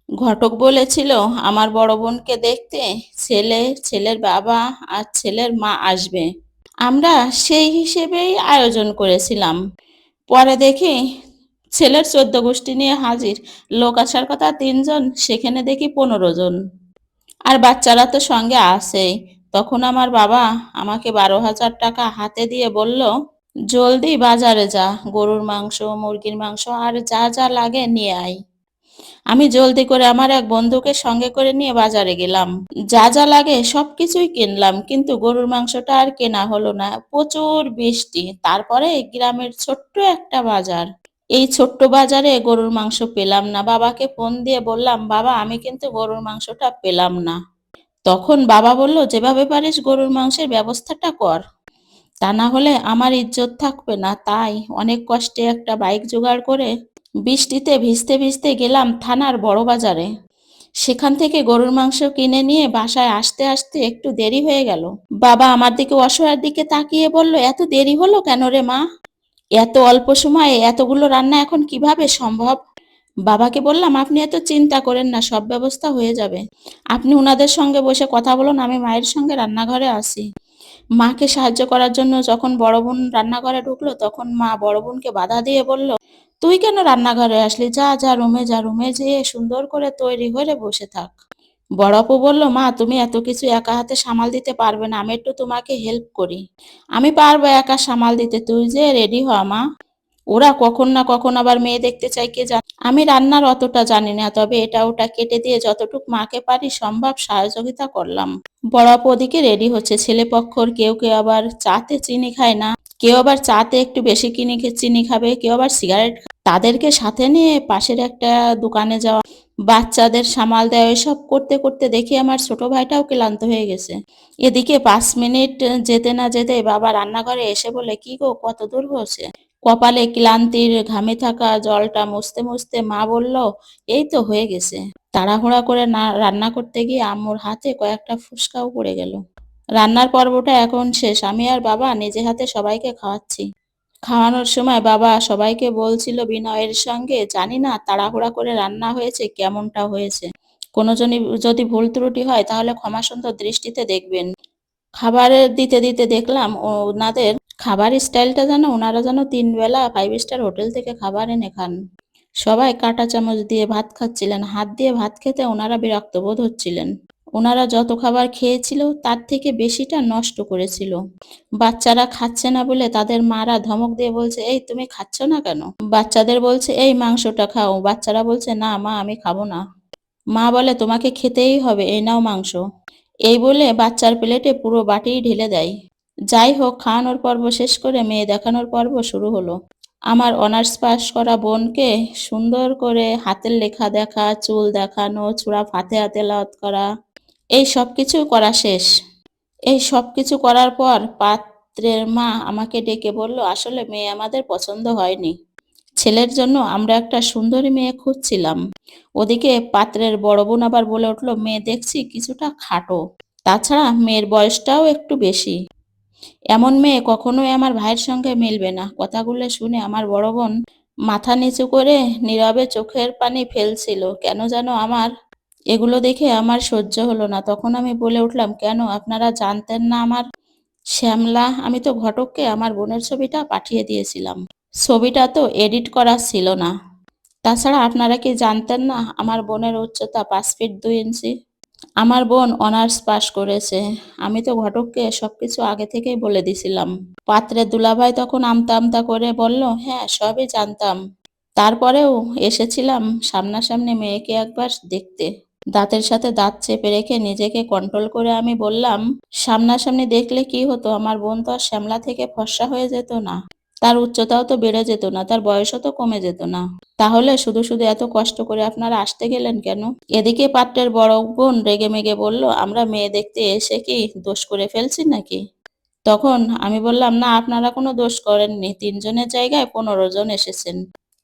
ঘটক বলেছিল আমার বড় বোনকে দেখতে ছেলে, ছেলের বাবা আর ছেলের মা আসবে। আমরা সেই হিসেবেই আয়োজন করেছিলাম। পরে দেখি ছেলের 14 গোষ্ঠী নিয়ে হাজির। লোক আসার কথা 3 জন, সেখানে দেখি 15 জন। আর বাচ্চারা তো সঙ্গে আছেই। তখন আমার বাবা আমাকে 12,000 টাকা হাতে দিয়ে বলল, জলদি বাজারে যা, গরুর মাংস, মুরগির মাংস আর যা যা লাগে নিয়ে আয়। আমি জলদি করে আমার এক বন্ধুকে সঙ্গে করে নিয়ে বাজারে গেলাম। যা যা লাগে সবকিছুই কিনলাম, কিন্তু গরুর মাংসটা আর কেনা হলো না। প্রচুর বৃষ্টি, তারপরে গ্রামের ছোট্ট একটা বাজার। এই ছোট্ট বাজারে গরুর মাংস পেলাম না। বাবাকে ফোন দিয়ে বললাম, বাবা আমি কিন্তু গরুর মাংসটা পেলাম না। তখন বাবা বলল, যেভাবে পারিস গরুর মাংসের ব্যবস্থাটা কর, তা না হলে আমার ইজ্জত থাকবে না। তাই অনেক কষ্টে একটা বাইক জোগাড় করে বৃষ্টিতে ভিজতে ভিজতে গেলাম থানার বড় বাজারে। সেখান থেকে গরুর মাংস কিনে নিয়ে বাসায় আসতে আসতে একটু দেরি হয়ে গেল। বাবা আমার দিকে অসহায়ের দিকে তাকিয়ে বলল, এত দেরি হলো কেন রে মা? এত অল্প সময়ে এতগুলো রান্না এখন কিভাবে সম্ভব? বাবাকে বললাম, আপনি এত চিন্তা করেন না, সব ব্যবস্থা হয়ে যাবে। আপনি ওনাদের সঙ্গে বসে কথা বলুন, আমি মায়ের সঙ্গে রান্নাঘরে আসি। মাকে সাহায্য করার জন্য যখন বড় বোন রান্নাঘরে ঢুকলো, তখন মা বড় বোনকে বাধা দিয়ে বলল, তুই কেন রান্নাঘরে আসলি? যা যা রুমে যা, রুমে যেয়ে সুন্দর করে তৈরি হয়ে বসে থাক। বড় আপু বলল, মা তুমি এত কিছু একা হাতে সামাল দিতে পারবে না, আমি একটু তোমাকে হেল্প করি। আমি পারবো একা সামাল দিতে, তুই যে রেডি হ মা। ওরা কখন না কখন আবার মেয়ে দেখতে চাই কে জানে। আমি রান্নার অতটা জানি না, তবে এটা ওটা কেটে দিয়ে যতটুক মাকে পারি সম্ভব সহযোগিতা করলাম। বড় আপু ওদিকে রেডি হচ্ছে। ছেলে পক্ষর কেউ কেউ আবার চাতে চিনি খায় না, কেউ আবার চাতে একটু বেশি চিনি খাবে, কেউ আবার সিগারেট খাবে। তাদেরকে সাথে নিয়ে পাশের একটা দোকানে যাওয়া, বাচ্চাদের সামাল দেওয়া, এসব করতে করতে দেখি আমার ছোট ভাইটাও ক্লান্ত হয়ে গেছে। এদিকে 5 মিনিট যেতে না যেতে বাবা রান্নাঘরে এসে বলে, কি গো কত দূর হয়েছে? কপালে ক্লান্তির ঘামে থাকা জলটা মুছতে মুছতে মা বলল, এই তো হয়ে গেছে। তাড়াহুড়া করে না রান্না করতে গিয়ে আম্মুর হাতে কয়েকটা ফুসকাও পড়ে গেল। রান্নার পর্বটা এখন শেষ। আমি আর বাবা নিজে হাতে সবাইকে খাওয়াচ্ছি। খাওয়ানোর সময় বাবা সবাইকে বলছিল বিনয়ের সঙ্গে, জানি না তাড়াহুড়া করে রান্না হয়েছে, কেমনটা হয়েছে। কোনো যদি ভুল ত্রুটি হয় তাহলে ক্ষমাসুন্দর দৃষ্টিতে দেখবেন। খাবারের দিতে দিতে দেখলাম ওনাদের খাবার স্টাইলটা যেন ওনারা যেন 3 বেলা 5 স্টার হোটেল থেকে খাবার এনে খান। সবাই কাঁটা চামচ দিয়ে ভাত খাচ্ছিলেন। হাত দিয়ে ভাত খেতে ওনারা বিরক্ত বোধ হচ্ছিলেন। ওনারা যত খাবার খেয়েছিল তার থেকে বেশিটা নষ্ট করেছিল। বাচ্চারা খাচ্ছে না বলে তাদের মারা ধমক দিয়ে বলছে, এই তুমি খাচ্ছ না কেন? বাচ্চাদের বলছে, এই মাংসটা খাও। বাচ্চারা বলছে, না মা আমি খাবো না। মা বলে, তোমাকে খেতেই হবে, এই নাও মাংস। এই বলে বাচ্চার প্লেটে পুরো বাটিই ঢেলে দেয়। যাই হোক, খাওয়ানোর পর্ব শেষ করে মেয়ে দেখানোর পর্ব শুরু হলো। আমার অনার্স পাস করা বোনকে সুন্দর করে হাতের লেখা দেখা, চুল দেখানো, সূরা ফাতিহা তেলাওয়াত করা, এই সব কিছু করা শেষ। এই সব কিছু করার পর পাত্রের মা আমাকে ডেকে বলল, আসলে মেয়ে আমাদের পছন্দ হয়নি। ছেলের জন্য আমরা একটা সুন্দরী মেয়ে খুঁজছিলাম। ওদিকে পাত্রের বড় বোন আবার বলে উঠল, মেয়ে দেখছি কিছুটা খাটো, তাছাড়া মেয়ের বয়সটাও একটু বেশি। এমন মেয়ে কখনোই আমার ভাইয়ের সঙ্গে মিলবে না। কথাগুলো শুনে আমার বড় বোন মাথা নিচু করে নীরবে চোখের পানি ফেলছিল। কেন যেন আমার এগুলো দেখে আমার সহ্য হলো না। তখন আমি বলে উঠলাম, কেন আপনারা জানতেন না আমার শ্যামলা? আমি তো ঘটককে আমার বোনের ছবিটা পাঠিয়ে দিয়েছিলাম। ছবিটা তো এডিট করা ছিল না। তাছাড়া আপনারা কি জানতেন না আমার বোনের উচ্চতা 5 ফিট 2 ইঞ্চি? আমার বোন অনার্স পাশ করেছে। আমি তো ঘটককে সবকিছু আগে থেকেই বলে দিছিলাম। পাত্রের দুলাভাই তখন আমতা আমতা করে বলল, হ্যাঁ সবই জানতাম, তারপরেও এসেছিলাম সামনাসামনি মেয়েকে একবার দেখতে। দাঁতের সাথে দাঁত চেপে রেখে নিজেকে কন্ট্রোল করে আমি বললাম, সামনাসামনি দেখলে কি হতো? আমার বোন তো আর শ্যামলা থেকে ফর্সা হয়ে যেত না, তার উচ্চতাও তো বেড়ে যেত না, তার বয়সও তো কমে যেত না। তাহলে শুধু শুধু এত কষ্ট করে আপনারা আসতে গেলেন কেন? এদিকে পাত্রের বড় বোন রেগেমেগে বলল, আমরা মেয়ে দেখতে এসে কি দোষ করে ফেলছি নাকি? তখন আমি বললাম, না আপনারা কোনো দোষ করেননি, 3 জনের জায়গায় 15 জন এসেছেন।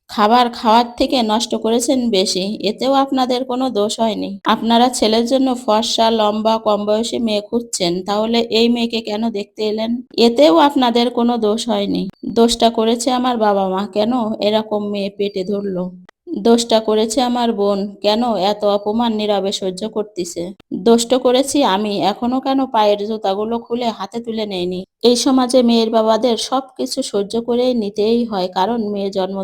খাবার খাওয়ার থেকে নষ্ট করেছেন বেশি, এতেও আপনাদের কোনো দোষ হয়নি। আপনারা ছেলের জন্য ফর্সা লম্বা কম বয়সী মেয়ে খুঁজছেন, তাহলে এই মেয়েকে কেন দেখতে এলেন? এতেও আপনাদের কোনো দোষ হয়নি। দোষটা করেছে আমার বাবা মা। কেন এরকম মেয়ে পেটে ধরলো? দোষটা করেছে আমার বোন, কেন এত অপমান নীরবে সহ্য করতেছে? দোষটা করেছি আমি, এখনো কেন পায়ের জুতাগুলো খুলে হাতে তুলে নেয়নি? এই সমাজে মেয়ের বাবাদের সবকিছু সহ্য করে নিতেই হয়, কারণ মেয়ে জন্ম